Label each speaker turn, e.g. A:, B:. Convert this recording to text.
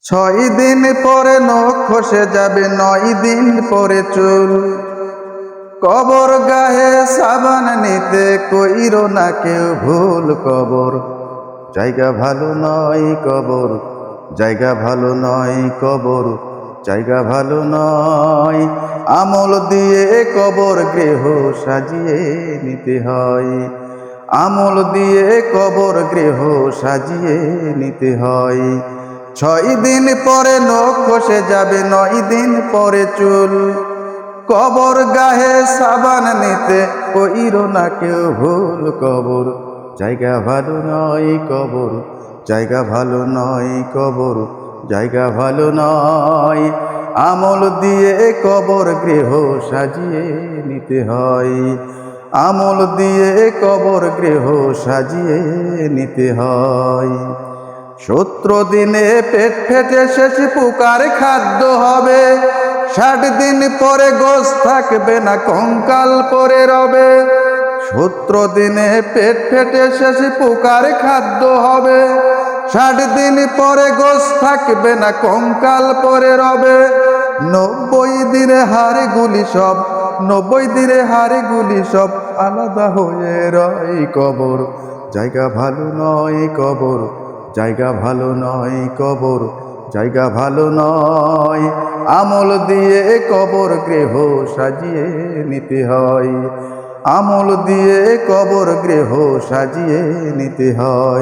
A: ছয় দিন পরে নখ খসে যাবে, 9 দিন পরে চুল। কবর গায়ে সাবান নিতে কইরো না কেউ ভুল। কবর জায়গা ভালো নয়, কবর জায়গা ভালো নয়, কবর জায়গা ভালো নয়। আমল দিয়ে কবর গৃহ সাজিয়ে নিতে হয়, আমল দিয়ে কবর গৃহ সাজিয়ে নিতে হয়। 6 দিন পরে নখ খসে যাবে, 9 দিন পরে চুল। কবর গায়ে সাবান নিতে কইরো না কেউ ভুল। কবর জায়গা ভালো নয়, কবর জায়গা ভালো নয়, কবর জায়গা ভালো নয়। আমল দিয়ে কবর গৃহ সাজিয়ে নিতে হয়, আমল দিয়ে কবর গৃহ সাজিয়ে নিতে হয়। 70 দিনে পেট ফেটে শেষ পোকার খাদ্য হবে। 60 দিন পরে গোশ থাকবে না, কঙ্কাল পরে রবে। 70 দিনে পেট ফেটে শেষ পোকার খাদ্য হবে। 60 দিন পরে গোশ থাকবে না, কঙ্কাল পরে রবে। 90 দিনে হাড়গুলি সব, 90 দিনে হাড়গুলি সব আলাদা হয়ে রয়। কবর জায়গা ভালো নয়, কবর জায়গা ভালো নয়, কবর জায়গা ভালো নয়। আমল দিয়ে কবর গৃহ সাজিয়ে নিতে হয়, আমল দিয়ে কবর গৃহ সাজিয়ে নিতে হয়।